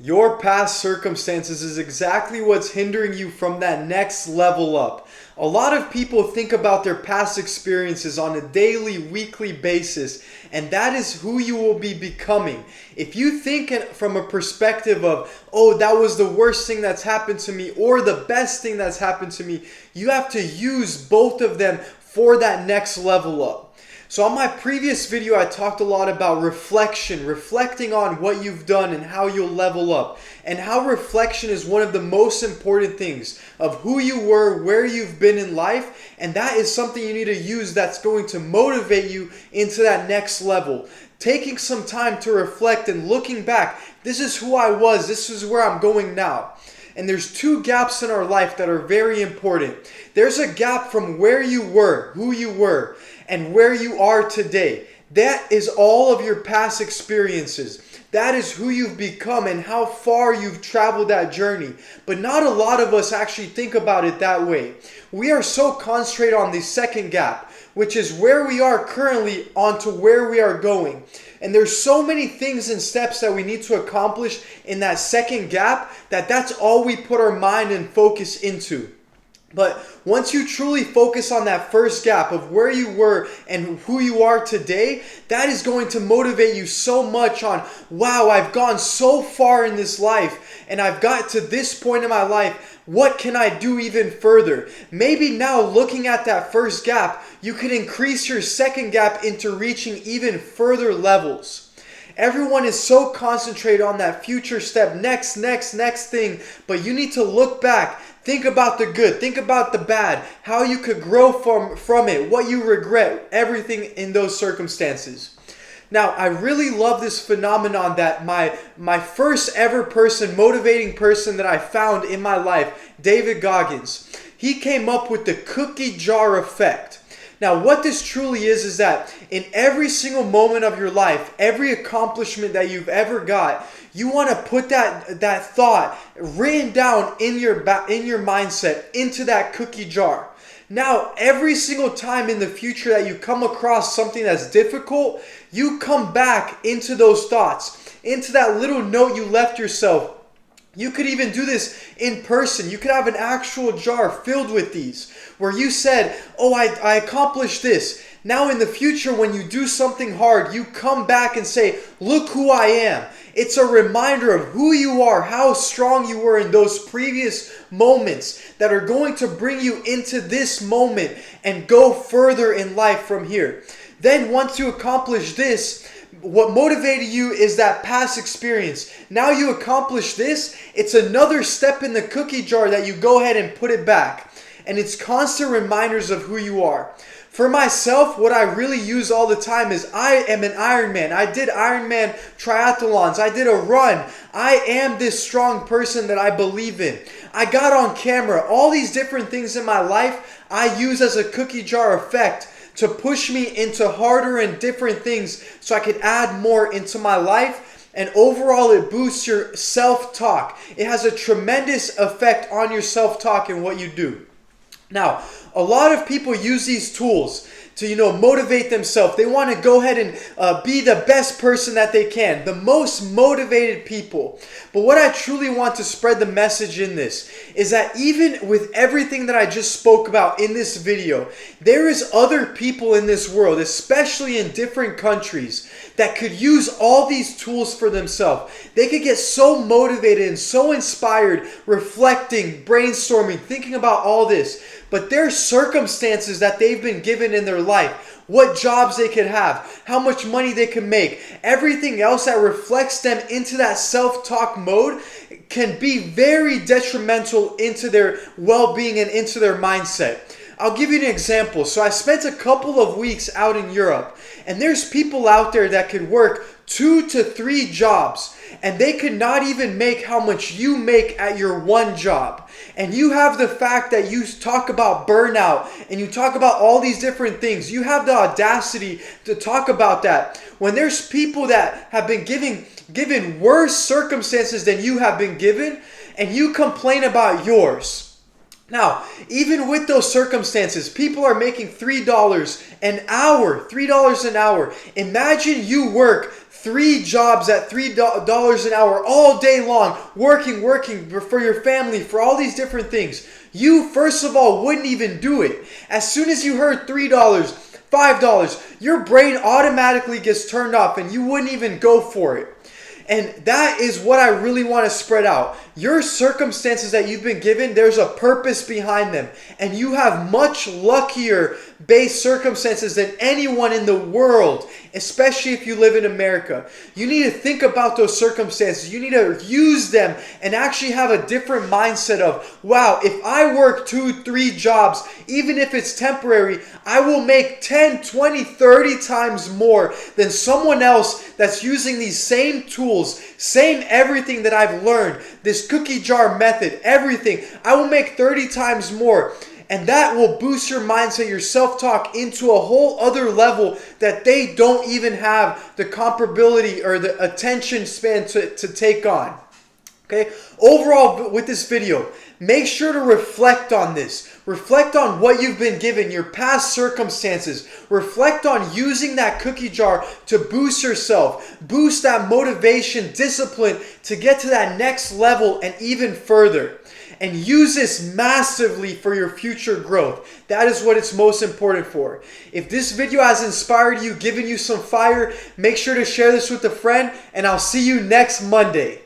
Your past circumstances is exactly what's hindering you from that next level up. A lot of people think about their past experiences on a daily, weekly basis, and that is who you will be becoming. If you think from a perspective of, oh, that was the worst thing that's happened to me or the best thing that's happened to me, you have to use both of them for that next level up. So on my previous video, I talked a lot about reflection, reflecting on what you've done and how you'll level up, and how reflection is one of the most important things of who you were, where you've been in life, and that is something you need to use that's going to motivate you into that next level. Taking some time to reflect and looking back, this is who I was, this is where I'm going now. And there's two gaps in our life that are very important. There's a gap from where you were, who you were, and where you are today. That is all of your past experiences. That is who you've become and how far you've traveled that journey. But not a lot of us actually think about it that way. We are so concentrated on the second gap, which is where we are currently onto where we are going. And there's so many things and steps that we need to accomplish in that second gap that's all we put our mind and focus into. But once you truly focus on that first gap of where you were and who you are today, that is going to motivate you so much on, wow, I've gone so far in this life and I've got to this point in my life. What can I do even further? Maybe now looking at that first gap, you can increase your second gap into reaching even further levels. Everyone is so concentrated on that future step, next thing, but you need to look back. Think about the good, think about the bad, how you could grow from it, what you regret, everything in those circumstances. Now, I really love this phenomenon that my first ever motivating person that I found in my life, David Goggins, he came up with the cookie jar effect. Now, what this truly is that in every single moment of your life, every accomplishment that you've ever got, you want to put that thought written down in your mindset into that cookie jar. Now, every single time in the future that you come across something that's difficult, you come back into those thoughts, into that little note you left yourself. You could even do this in person. You could have an actual jar filled with these where you said, oh, I accomplished this. Now in the future when you do something hard, you come back and say, look who I am. It's a reminder of who you are, how strong you were in those previous moments that are going to bring you into this moment and go further in life from here. Then once you accomplish this, what motivated you is that past experience. Now you accomplish this, it's another step in the cookie jar that you go ahead and put it back. And it's constant reminders of who you are. For myself, what I really use all the time is I am an Ironman. I did Ironman triathlons. I did a run. I am this strong person that I believe in. I got on camera. All these different things in my life I use as a cookie jar effect to push me into harder and different things so I could add more into my life. And overall, it boosts your self-talk. It has a tremendous effect on your self-talk and what you do. Now, a lot of people use these tools to, motivate themselves. They want to go ahead and be the best person that they can, the most motivated people. But what I truly want to spread the message in this is that even with everything that I just spoke about in this video, there is other people in this world, especially in different countries, that could use all these tools for themselves. They could get so motivated and so inspired, reflecting, brainstorming, thinking about all this. But their circumstances that they've been given in their life, what jobs they could have, how much money they can make, everything else that reflects them into that self-talk mode can be very detrimental into their well-being and into their mindset. I'll give you an example. So I spent a couple of weeks out in Europe, and there's people out there that could work 2 to 3 jobs, and they could not even make how much you make at your one job. And you have the fact that you talk about burnout and you talk about all these different things. You have the audacity to talk about that when there's people that have been given worse circumstances than you have been given, and you complain about yours. Now, even with those circumstances, people are making $3 an hour. $3 an hour. Imagine you work 3 jobs at $3 an hour all day long, working for your family, for all these different things. You, first of all, wouldn't even do it. As soon as you heard $3, $5, your brain automatically gets turned off and you wouldn't even go for it. And that is what I really want to spread out. Your circumstances that you've been given, there's a purpose behind them. And you have much luckier based circumstances than anyone in the world, especially if you live in America. You need to think about those circumstances. You need to use them and actually have a different mindset of, wow, if I work 2-3 jobs, even if it's temporary, I will make 10, 20, 30 times more than someone else that's using these same tools, same everything that I've learned, this cookie jar method, everything. I will make 30 times more. And that will boost your mindset, your self-talk into a whole other level that they don't even have the comparability or the attention span to take on. Okay? Overall, with this video, make sure to reflect on this. Reflect on what you've been given, your past circumstances. Reflect on using that cookie jar to boost yourself, boost that motivation, discipline to get to that next level and even further. And use this massively for your future growth. That is what it's most important for. If this video has inspired you, given you some fire, make sure to share this with a friend, and I'll see you next Monday.